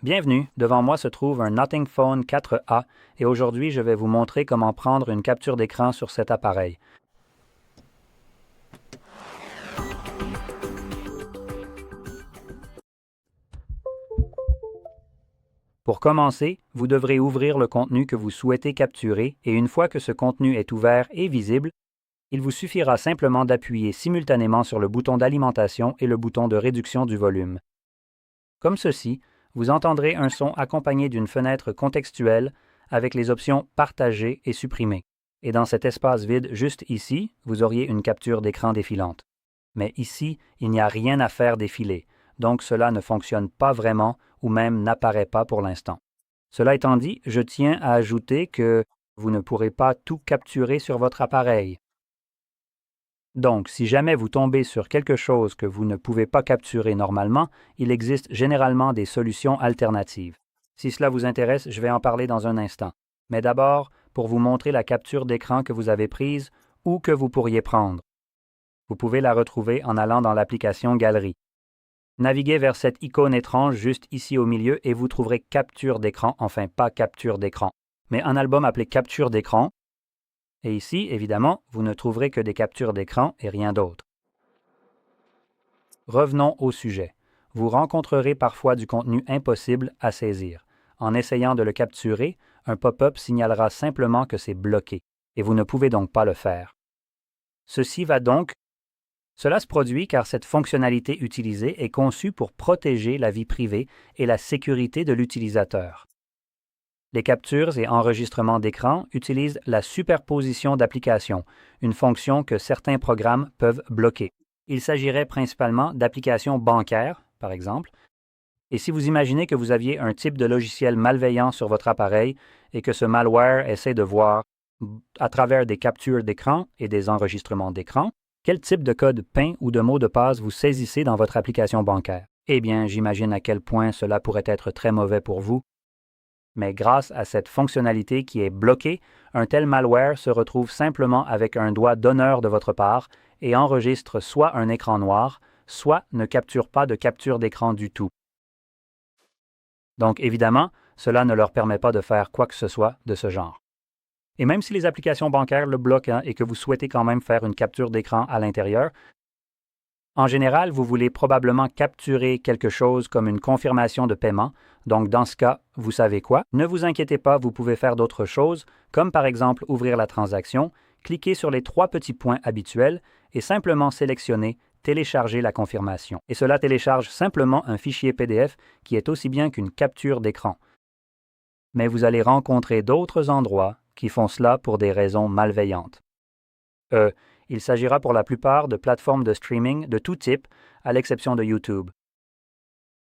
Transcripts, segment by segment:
Bienvenue, devant moi se trouve un Nothing Phone 4A et aujourd'hui je vais vous montrer comment prendre une capture d'écran sur cet appareil. Pour commencer, vous devrez ouvrir le contenu que vous souhaitez capturer et une fois que ce contenu est ouvert et visible, il vous suffira simplement d'appuyer simultanément sur le bouton d'alimentation et le bouton de réduction du volume. Comme ceci, vous entendrez un son accompagné d'une fenêtre contextuelle avec les options « Partager » et « Supprimer ». Et dans cet espace vide juste ici, vous auriez une capture d'écran défilante. Mais ici, il n'y a rien à faire défiler, donc cela ne fonctionne pas vraiment ou même n'apparaît pas pour l'instant. Cela étant dit, je tiens à ajouter que vous ne pourrez pas tout capturer sur votre appareil. Donc, si jamais vous tombez sur quelque chose que vous ne pouvez pas capturer normalement, il existe généralement des solutions alternatives. Si cela vous intéresse, je vais en parler dans un instant. Mais d'abord, pour vous montrer la capture d'écran que vous avez prise ou que vous pourriez prendre. Vous pouvez la retrouver en allant dans l'application Galerie. Naviguez vers cette icône étrange juste ici au milieu et vous trouverez capture d'écran, enfin pas capture d'écran, mais un album appelé capture d'écran. Et ici, évidemment, vous ne trouverez que des captures d'écran et rien d'autre. Revenons au sujet. Vous rencontrerez parfois du contenu impossible à saisir. En essayant de le capturer, un pop-up signalera simplement que c'est bloqué, et vous ne pouvez donc pas le faire. Cela se produit car cette fonctionnalité utilisée est conçue pour protéger la vie privée et la sécurité de l'utilisateur. Les captures et enregistrements d'écran utilisent la superposition d'applications, une fonction que certains programmes peuvent bloquer. Il s'agirait principalement d'applications bancaires, par exemple, et si vous imaginez que vous aviez un type de logiciel malveillant sur votre appareil et que ce malware essaie de voir, à travers des captures d'écran et des enregistrements d'écran, quel type de code PIN ou de mot de passe vous saisissez dans votre application bancaire? Eh bien, j'imagine à quel point cela pourrait être très mauvais pour vous. Mais grâce à cette fonctionnalité qui est bloquée, un tel malware se retrouve simplement avec un doigt d'honneur de votre part et enregistre soit un écran noir, soit ne capture pas de capture d'écran du tout. Donc évidemment, cela ne leur permet pas de faire quoi que ce soit de ce genre. Et même si les applications bancaires le bloquent et que vous souhaitez quand même faire une capture d'écran à l'intérieur, en général, vous voulez probablement capturer quelque chose comme une confirmation de paiement, donc dans ce cas, vous savez quoi? Ne vous inquiétez pas, vous pouvez faire d'autres choses, comme par exemple ouvrir la transaction, cliquer sur les 3 petits points habituels et simplement sélectionner « Télécharger la confirmation ». Et cela télécharge simplement un fichier PDF qui est aussi bien qu'une capture d'écran. Mais vous allez rencontrer d'autres endroits qui font cela pour des raisons malveillantes. Il s'agira pour la plupart de plateformes de streaming de tout type, à l'exception de YouTube.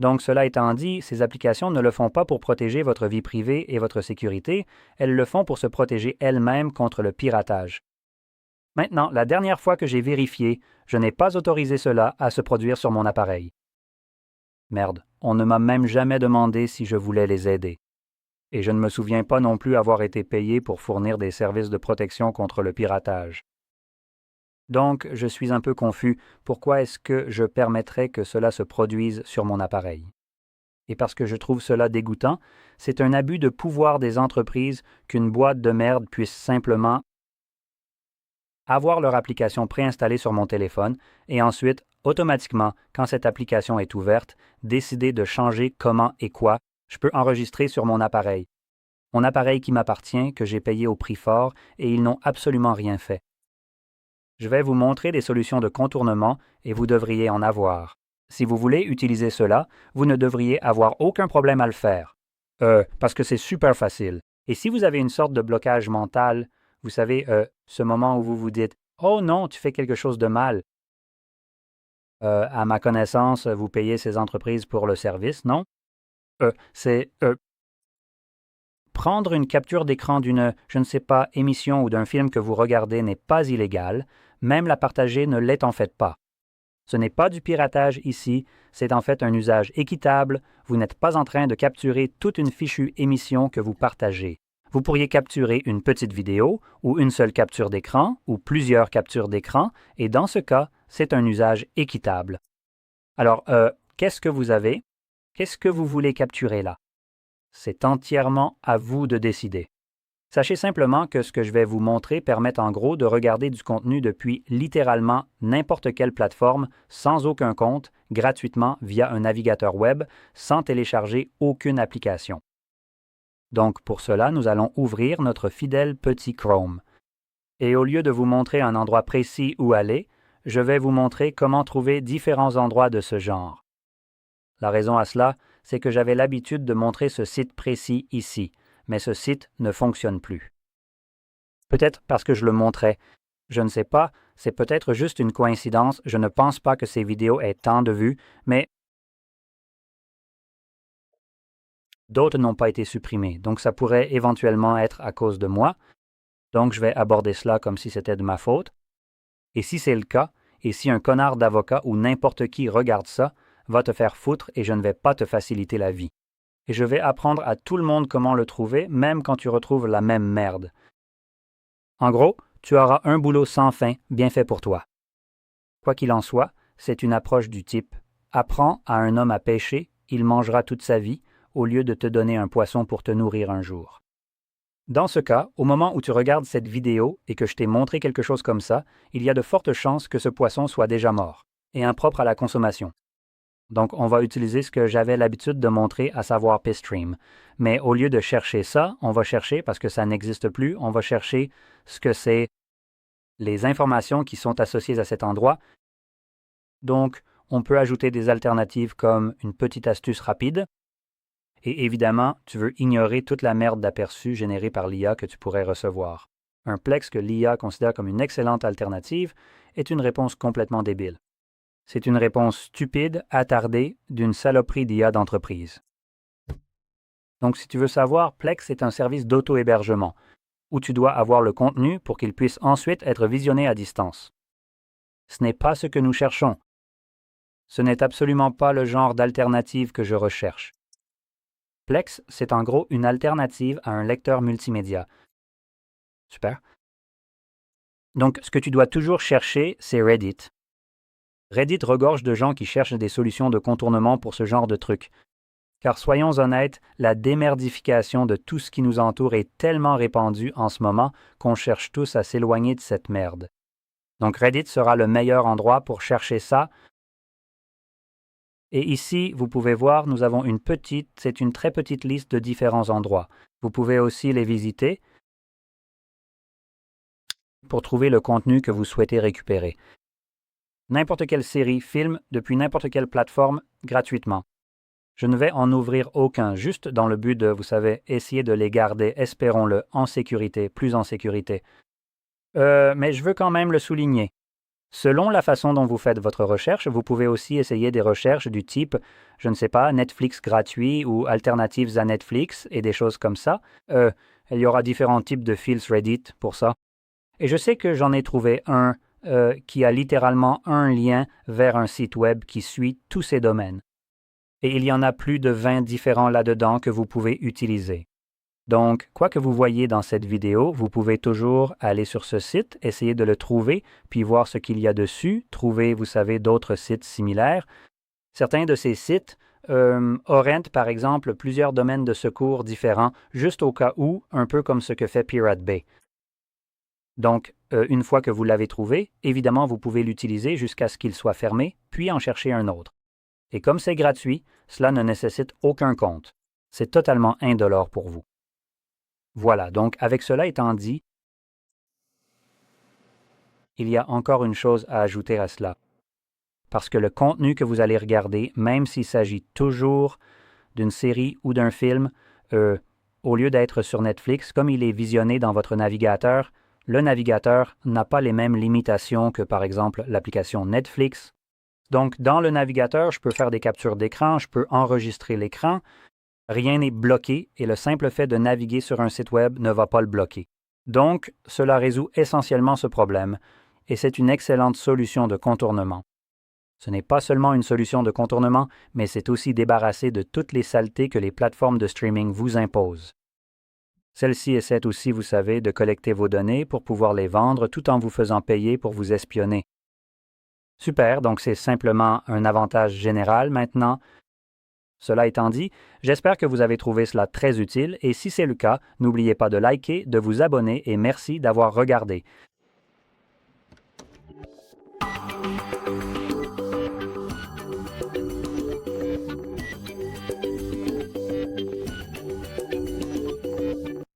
Donc, cela étant dit, ces applications ne le font pas pour protéger votre vie privée et votre sécurité, elles le font pour se protéger elles-mêmes contre le piratage. Maintenant, la dernière fois que j'ai vérifié, je n'ai pas autorisé cela à se produire sur mon appareil. Merde, on ne m'a même jamais demandé si je voulais les aider. Et je ne me souviens pas non plus avoir été payé pour fournir des services de protection contre le piratage. Donc, je suis un peu confus. Pourquoi est-ce que je permettrais que cela se produise sur mon appareil? Et parce que je trouve cela dégoûtant, c'est un abus de pouvoir des entreprises qu'une boîte de merde puisse simplement avoir leur application préinstallée sur mon téléphone et ensuite, automatiquement, quand cette application est ouverte, décider de changer comment et quoi je peux enregistrer sur mon appareil. Mon appareil qui m'appartient, que j'ai payé au prix fort, et ils n'ont absolument rien fait. Je vais vous montrer des solutions de contournement et vous devriez en avoir. Si vous voulez utiliser cela, vous ne devriez avoir aucun problème à le faire. Parce que c'est super facile. Et si vous avez une sorte de blocage mental, vous savez, ce moment où vous vous dites « Oh non, tu fais quelque chose de mal ». À ma connaissance, vous payez ces entreprises pour le service, non? Prendre une capture d'écran d'une, je ne sais pas, émission ou d'un film que vous regardez n'est pas illégal, même la partager ne l'est en fait pas. Ce n'est pas du piratage ici, c'est en fait un usage équitable, vous n'êtes pas en train de capturer toute une fichue émission que vous partagez. Vous pourriez capturer une petite vidéo, ou une seule capture d'écran, ou plusieurs captures d'écran, et dans ce cas, c'est un usage équitable. Alors, qu'est-ce que vous avez? Qu'est-ce que vous voulez capturer là? C'est entièrement à vous de décider. Sachez simplement que ce que je vais vous montrer permet en gros de regarder du contenu depuis littéralement n'importe quelle plateforme, sans aucun compte, gratuitement via un navigateur web, sans télécharger aucune application. Donc pour cela, nous allons ouvrir notre fidèle petit Chrome. Et au lieu de vous montrer un endroit précis où aller, je vais vous montrer comment trouver différents endroits de ce genre. La raison à cela, c'est que j'avais l'habitude de montrer ce site précis ici, mais ce site ne fonctionne plus. Peut-être parce que je le montrais. Je ne sais pas, c'est peut-être juste une coïncidence, je ne pense pas que ces vidéos aient tant de vues, mais d'autres n'ont pas été supprimées, donc ça pourrait éventuellement être à cause de moi. Donc je vais aborder cela comme si c'était de ma faute. Et si c'est le cas, et si un connard d'avocat ou n'importe qui regarde ça, va te faire foutre et je ne vais pas te faciliter la vie. Et je vais apprendre à tout le monde comment le trouver, même quand tu retrouves la même merde. En gros, tu auras un boulot sans fin, bien fait pour toi. Quoi qu'il en soit, c'est une approche du type « Apprends à un homme à pêcher, il mangera toute sa vie » au lieu de te donner un poisson pour te nourrir un jour. Dans ce cas, au moment où tu regardes cette vidéo et que je t'ai montré quelque chose comme ça, il y a de fortes chances que ce poisson soit déjà mort et impropre à la consommation. Donc, on va utiliser ce que j'avais l'habitude de montrer, à savoir Pistream. Mais au lieu de chercher ça, on va chercher, parce que ça n'existe plus, on va chercher ce que c'est les informations qui sont associées à cet endroit. Donc, on peut ajouter des alternatives comme une petite astuce rapide. Et évidemment, tu veux ignorer toute la merde d'aperçus générée par l'IA que tu pourrais recevoir. Un Plex que l'IA considère comme une excellente alternative est une réponse complètement débile. C'est une réponse stupide, attardée, d'une saloperie d'IA d'entreprise. Donc, si tu veux savoir, Plex est un service d'auto-hébergement, où tu dois avoir le contenu pour qu'il puisse ensuite être visionné à distance. Ce n'est pas ce que nous cherchons. Ce n'est absolument pas le genre d'alternative que je recherche. Plex, c'est en gros une alternative à un lecteur multimédia. Super. Donc, ce que tu dois toujours chercher, c'est Reddit. Reddit regorge de gens qui cherchent des solutions de contournement pour ce genre de trucs. Car soyons honnêtes, la démerdification de tout ce qui nous entoure est tellement répandue en ce moment qu'on cherche tous à s'éloigner de cette merde. Donc Reddit sera le meilleur endroit pour chercher ça. Et ici, vous pouvez voir, nous avons c'est une très petite liste de différents endroits. Vous pouvez aussi les visiter pour trouver le contenu que vous souhaitez récupérer. N'importe quelle série, film, depuis n'importe quelle plateforme, gratuitement. Je ne vais en ouvrir aucun, juste dans le but de, vous savez, essayer de les garder, espérons-le, en sécurité, plus en sécurité. Mais je veux quand même le souligner. Selon la façon dont vous faites votre recherche, vous pouvez aussi essayer des recherches du type, je ne sais pas, Netflix gratuit ou alternatives à Netflix et des choses comme ça. Il y aura différents types de fils Reddit pour ça. Et je sais que j'en ai trouvé un qui a littéralement un lien vers un site web qui suit tous ces domaines. Et il y en a plus de 20 différents là-dedans que vous pouvez utiliser. Donc, quoi que vous voyez dans cette vidéo, vous pouvez toujours aller sur ce site, essayer de le trouver, puis voir ce qu'il y a dessus, trouver, vous savez, d'autres sites similaires. Certains de ces sites orientent, par exemple, plusieurs domaines de secours différents, juste au cas où, un peu comme ce que fait Pirate Bay. Donc, une fois que vous l'avez trouvé, évidemment, vous pouvez l'utiliser jusqu'à ce qu'il soit fermé, puis en chercher un autre. Et comme c'est gratuit, cela ne nécessite aucun compte. C'est totalement indolore pour vous. Voilà, donc avec cela étant dit, il y a encore une chose à ajouter à cela. Parce que le contenu que vous allez regarder, même s'il s'agit toujours d'une série ou d'un film, au lieu d'être sur Netflix, comme il est visionné dans votre navigateur, le navigateur n'a pas les mêmes limitations que par exemple l'application Netflix. Donc dans le navigateur, je peux faire des captures d'écran, je peux enregistrer l'écran. Rien n'est bloqué et le simple fait de naviguer sur un site web ne va pas le bloquer. Donc, cela résout essentiellement ce problème et c'est une excellente solution de contournement. Ce n'est pas seulement une solution de contournement, mais c'est aussi débarrassé de toutes les saletés que les plateformes de streaming vous imposent. Celle-ci essaie aussi, vous savez, de collecter vos données pour pouvoir les vendre tout en vous faisant payer pour vous espionner. Super, donc c'est simplement un avantage général maintenant. Cela étant dit, j'espère que vous avez trouvé cela très utile et si c'est le cas, n'oubliez pas de liker, de vous abonner et merci d'avoir regardé.